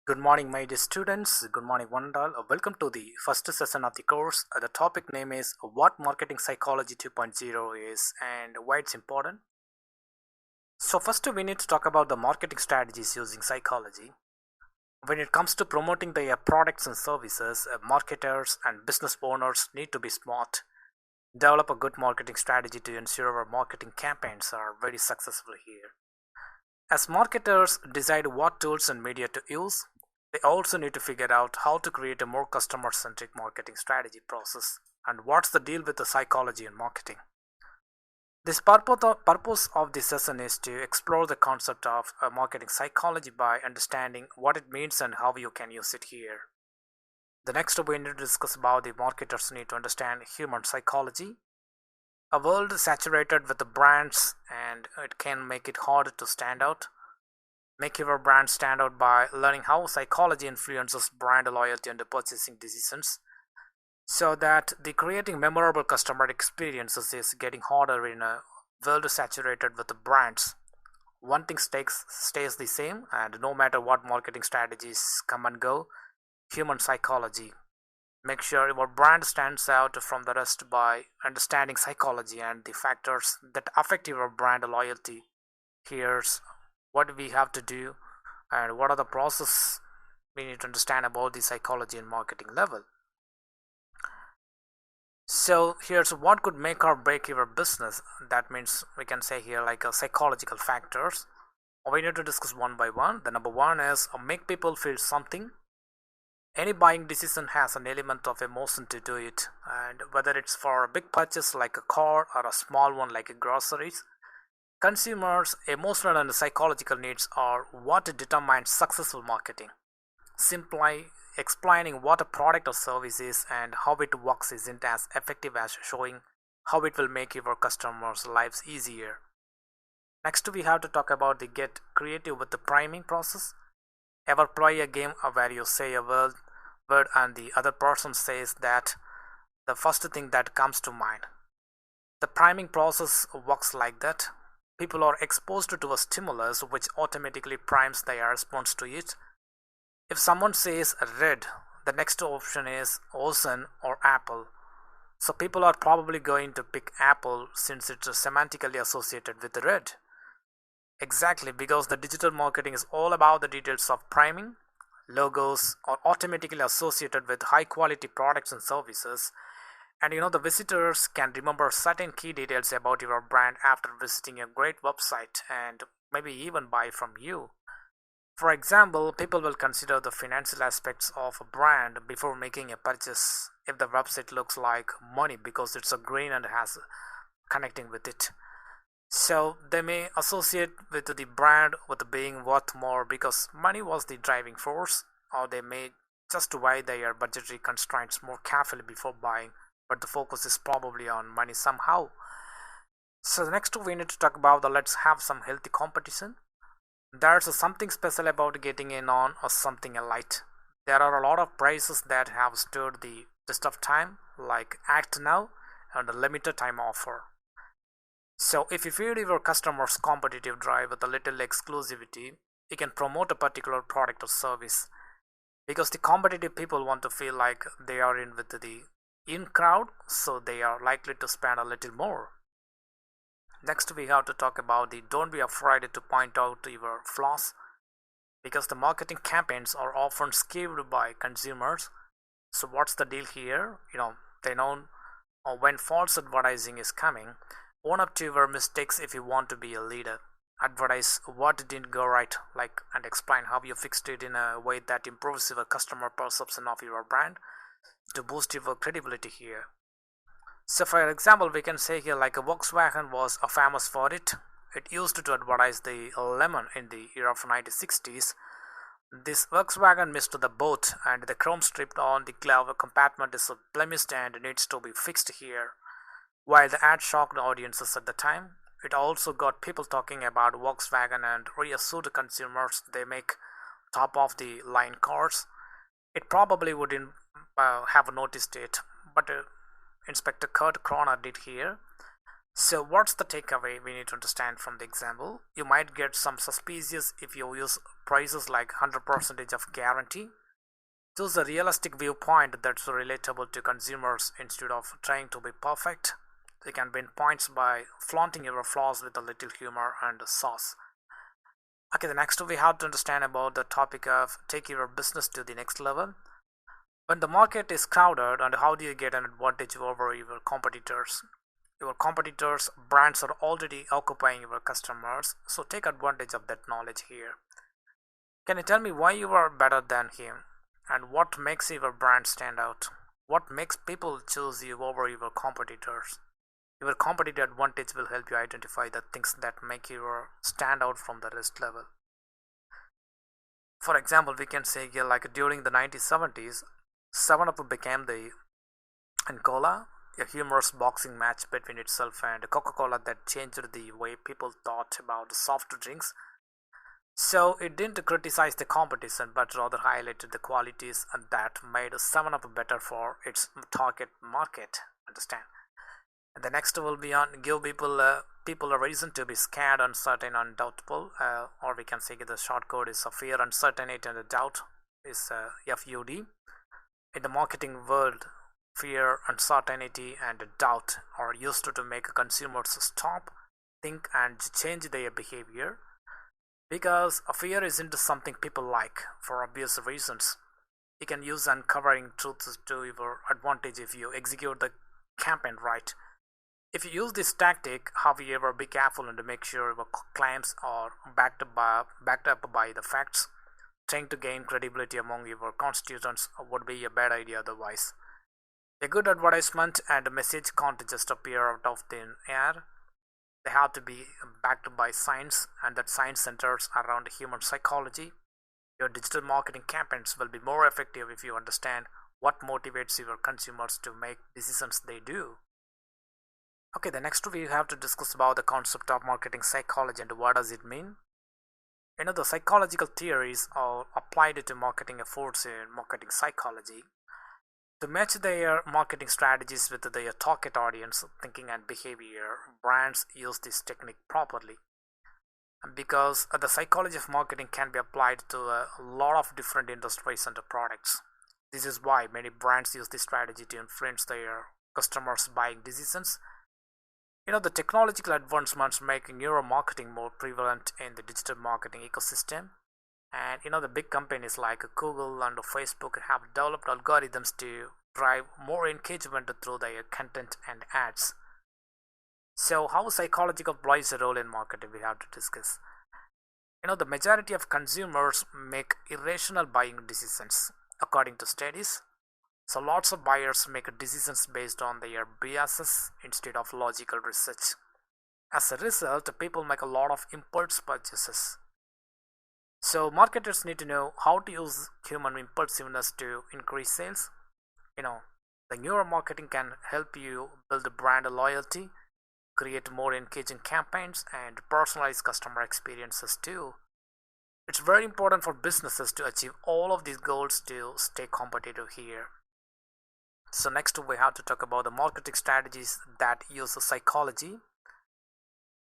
Good morning, my dear students. Good morning, one and all. Welcome to the first session of the course. The topic name is What Marketing Psychology 2.0 is and why it's important. So, first, we need to talk about the marketing strategies using psychology. When it comes to promoting their products and services, marketers and business owners need to be smart. Develop a good marketing strategy to ensure our marketing campaigns are very successful here. As marketers decide what tools and media to use, they also need to figure out how to create a more customer centric marketing strategy process and what's the deal with the psychology in marketing. This purpose of this session is to explore the concept of marketing psychology by understanding what it means and how you can use it here. The next we need to discuss about the marketers need to understand human psychology. A world saturated with the brands and it can make it harder to stand out. Make your brand stand out by learning how psychology influences brand loyalty and the purchasing decisions so that the creating memorable customer experiences is getting harder in a world saturated with the brands. One thing stays the same, and no matter what marketing strategies come and go, human psychology. Make sure your brand stands out from the rest by understanding psychology and the factors that affect your brand loyalty. Here's what we have to do and what are the process we need to understand about the psychology and marketing level. So here's what could make or break your business. That means we can say here like a psychological factors. We need to discuss one by one. The number one is make people feel something. Any buying decision has an element of emotion to do it, and whether it's for a big purchase like a car or a small one like a groceries, consumers' emotional and psychological needs are what determines successful marketing. Simply explaining what a product or service is and how it works isn't as effective as showing how it will make your customers' lives easier. Next, we have to talk about the get creative with the priming process. Ever play a game where you say a word and the other person says that the first thing that comes to mind? The priming process works like that. People are exposed to a stimulus which automatically primes their response to it. If someone says red, the next option is ocean or apple. So people are probably going to pick apple since it's semantically associated with red. Exactly, because the digital marketing is all about the details of priming. Logos are automatically associated with high quality products and services. And the visitors can remember certain key details about your brand after visiting a great website and maybe even buy from you. For example, people will consider the financial aspects of a brand before making a purchase if the website looks like money because it's a green and has connecting with it. So they may associate with the brand with being worth more because money was the driving force, or they may just weigh their budgetary constraints more carefully before buying, but the focus is probably on money somehow. So the next we need to talk about the let's have some healthy competition. There's something special about getting in on or something light. There are a lot of prices that have stood the test of time, like Act Now and a limited time offer. So if you feed your customers competitive drive with a little exclusivity, you can promote a particular product or service because the competitive people want to feel like they are in with the in crowd, so they are likely to spend a little more. Next, we have to talk about the don't be afraid to point out your flaws because the marketing campaigns are often skewed by consumers. So what's the deal here? They know when false advertising is coming. Own up to your mistakes if you want to be a leader. Advertise what didn't go right, like, and explain how you fixed it in a way that improves your customer perception of your brand to boost your credibility here. So, for example, we can say here like a Volkswagen was famous for it. It used to advertise the lemon in the year of 1960s. This Volkswagen missed the boat, and the chrome strip on the glove compartment is blemished and needs to be fixed here. While the ad shocked audiences at the time, it also got people talking about Volkswagen and reassured consumers they make top of the line cars. It probably wouldn't have noticed it, but Inspector Kurt Kroner did here. So what's the takeaway we need to understand from the example? You might get some suspicious if you use prices like 100% of guarantee. Choose a realistic viewpoint that's relatable to consumers instead of trying to be perfect. You can win points by flaunting your flaws with a little humor and sauce. Okay, the next we have to understand about the topic of take your business to the next level. When the market is crowded, and how do you get an advantage over your competitors? Your competitors' brands are already occupying your customers, so take advantage of that knowledge here. Can you tell me why you are better than him? And what makes your brand stand out? What makes people choose you over your competitors? Your competitive advantage will help you identify the things that make you stand out from the rest level. For example, we can say here like during the 1970s, 7-Up became the and Cola, a humorous boxing match between itself and Coca-Cola that changed the way people thought about soft drinks. So it didn't criticize the competition but rather highlighted the qualities that made 7-Up better for its target market. Understand? And the next will be on give people a reason to be scared, uncertain, undoubtful, or we can say the short code is fear, uncertainty, and doubt is FUD. In the marketing world, fear, uncertainty, and doubt are used to make consumers stop, think, and change their behavior because fear isn't something people like for obvious reasons. You can use uncovering truths to your advantage if you execute the campaign right. If you use this tactic, however, be careful and make sure your claims are backed up by the facts. Trying to gain credibility among your constituents would be a bad idea otherwise. A good advertisement and a message can't just appear out of thin air. They have to be backed by science, and that science centers around human psychology. Your digital marketing campaigns will be more effective if you understand what motivates your consumers to make decisions they do. Okay, the next we have to discuss about the concept of marketing psychology and what does it mean. The psychological theories are applied to marketing efforts in marketing psychology. To match their marketing strategies with their target audience thinking and behavior, brands use this technique properly. And because the psychology of marketing can be applied to a lot of different industries and products. This is why many brands use this strategy to influence their customers' buying decisions. The technological advancements make neuromarketing more prevalent in the digital marketing ecosystem. And the big companies like Google and Facebook have developed algorithms to drive more engagement through their content and ads. So, how psychological plays a role in marketing, we have to discuss. The majority of consumers make irrational buying decisions, according to studies. So, lots of buyers make decisions based on their biases instead of logical research. As a result, people make a lot of impulse purchases. So marketers need to know how to use human impulsiveness to increase sales. You know, the neuromarketing can help you build brand loyalty, create more engaging campaigns, and personalize customer experiences too. It's very important for businesses to achieve all of these goals to stay competitive here. So next we have to talk about the marketing strategies that use psychology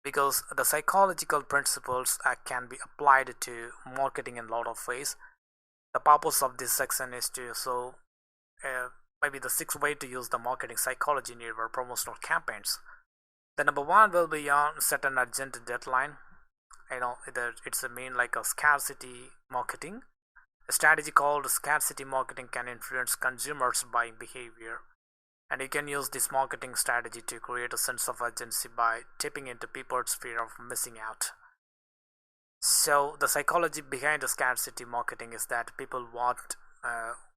because the psychological principles can be applied to marketing in a lot of ways. The purpose of this section is to uh, maybe the sixth way to use the marketing psychology in your promotional campaigns. The number one will be on set an urgent deadline. It's a mean like a scarcity marketing. A strategy called scarcity marketing can influence consumers' buying behavior. And you can use this marketing strategy to create a sense of urgency by tapping into people's fear of missing out. So, the psychology behind the scarcity marketing is that people want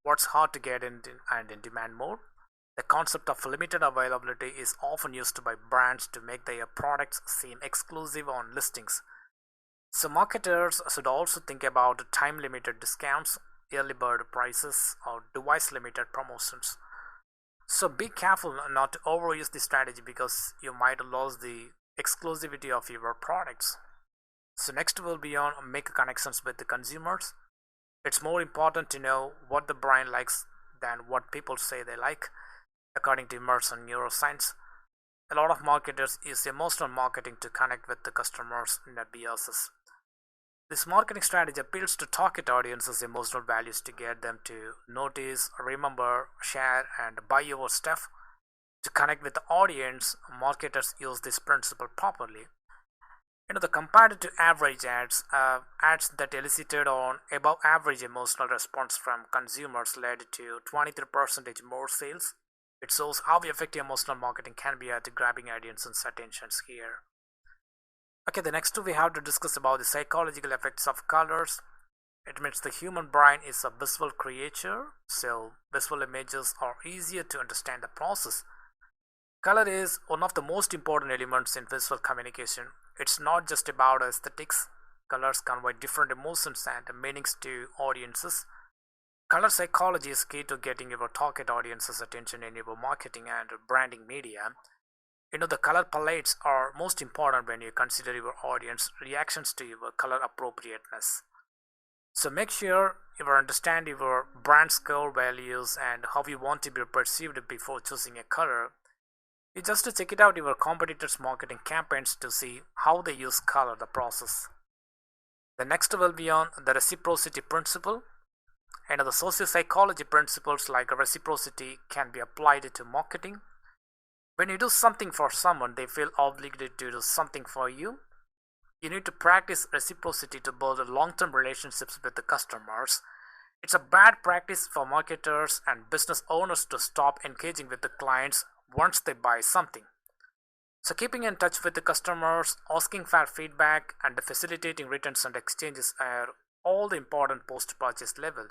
what's hard to get and in demand more. The concept of limited availability is often used by brands to make their products seem exclusive on listings. So, marketers should also think about time limited discounts, early bird prices, or device limited promotions. So be careful not to overuse this strategy because you might lose the exclusivity of your products. So next will be on make connections with the consumers. It's more important to know what the brand likes than what people say they like, according to Emerson Neuroscience. A lot of marketers use emotional marketing to connect with the customers in their BSS. This marketing strategy appeals to target audiences' emotional values to get them to notice, remember, share, and buy your stuff. To connect with the audience, marketers use this principle properly. The compared to average ads, ads that elicited on above average emotional response from consumers led to 23% more sales. It shows how effective emotional marketing can be at grabbing audience's attentions here. Okay, the next two we have to discuss about the psychological effects of colors. It means the human brain is a visual creature, so visual images are easier to understand the process. Color is one of the most important elements in visual communication. It's not just about aesthetics. Colors convey different emotions and meanings to audiences. Color psychology is key to getting your target audience's attention in your marketing and branding media. The color palettes are most important when you consider your audience reactions to your color appropriateness. So make sure you understand your brand's core values and how you want to be perceived before choosing a color. You just to check it out your competitors' marketing campaigns to see how they use color the process. The next will be on the reciprocity principle. And the social psychology principles like reciprocity can be applied to marketing. When you do something for someone, they feel obligated to do something for you. You need to practice reciprocity to build long-term relationships with the customers. It's a bad practice for marketers and business owners to stop engaging with the clients once they buy something. So keeping in touch with the customers, asking for feedback, and facilitating returns and exchanges are all the important post-purchase level.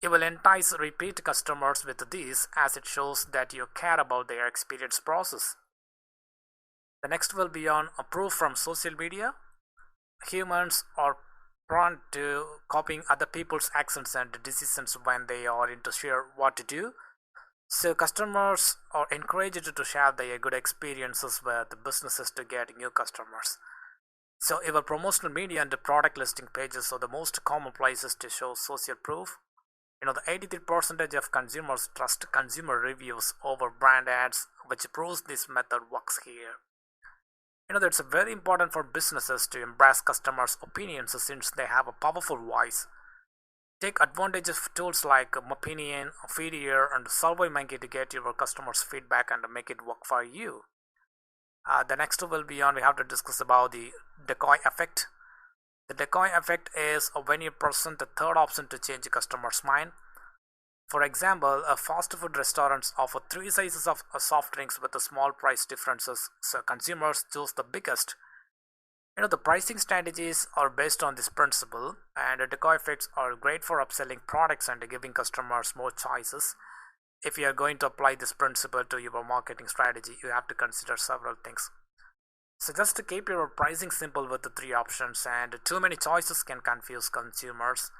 You will entice repeat customers with these as it shows that you care about their experience process. The next will be on a proof from social media. Humans are prone to copying other people's actions and decisions when they are into share what to do. So customers are encouraged to share their good experiences with businesses to get new customers. So your promotional media and the product listing pages are the most common places to show social proof. The 83% of consumers trust consumer reviews over brand ads, which proves this method works here. That's very important for businesses to embrace customers' opinions since they have a powerful voice. Take advantage of tools like Opinion, Feedier, and SurveyMonkey to get your customers' feedback and make it work for you. The next will be on, we have to discuss about the decoy effect. The decoy effect is when you present a third option to change a customer's mind. For example, fast food restaurants offer three sizes of soft drinks with small price differences, so consumers choose the biggest. The pricing strategies are based on this principle, and the decoy effects are great for upselling products and giving customers more choices. If you are going to apply this principle to your marketing strategy, you have to consider several things. So just to keep your pricing simple with the three options, and too many choices can confuse consumers.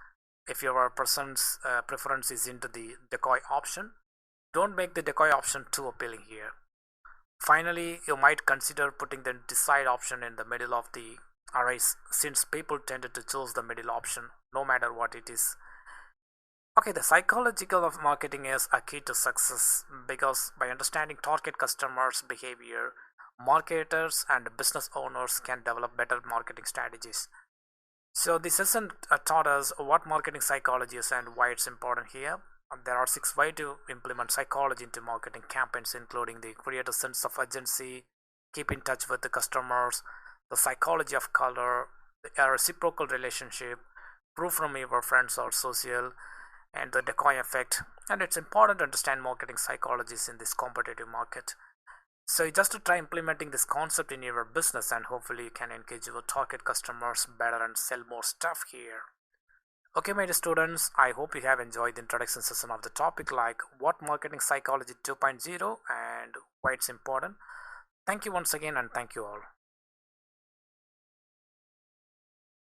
If your person's preference is into the decoy option, don't make the decoy option too appealing here. Finally, you might consider putting the decide option in the middle of the array since people tended to choose the middle option no matter what it is. Okay, the psychological of marketing is a key to success because by understanding target customers' behavior, marketers and business owners can develop better marketing strategies. So this session taught us what marketing psychology is and why it's important here. There are 6 ways to implement psychology into marketing campaigns, including the create a sense of urgency, keep in touch with the customers, the psychology of color, the reciprocal relationship, proof from your friends or social, and the decoy effect. And it's important to understand marketing psychologies in this competitive market. So just to try implementing this concept in your business, and hopefully you can engage your target customers better and sell more stuff here. Okay, my dear students, I hope you have enjoyed the introduction session of the topic like what marketing psychology 2.0 and why it's important. Thank you once again, and thank you all.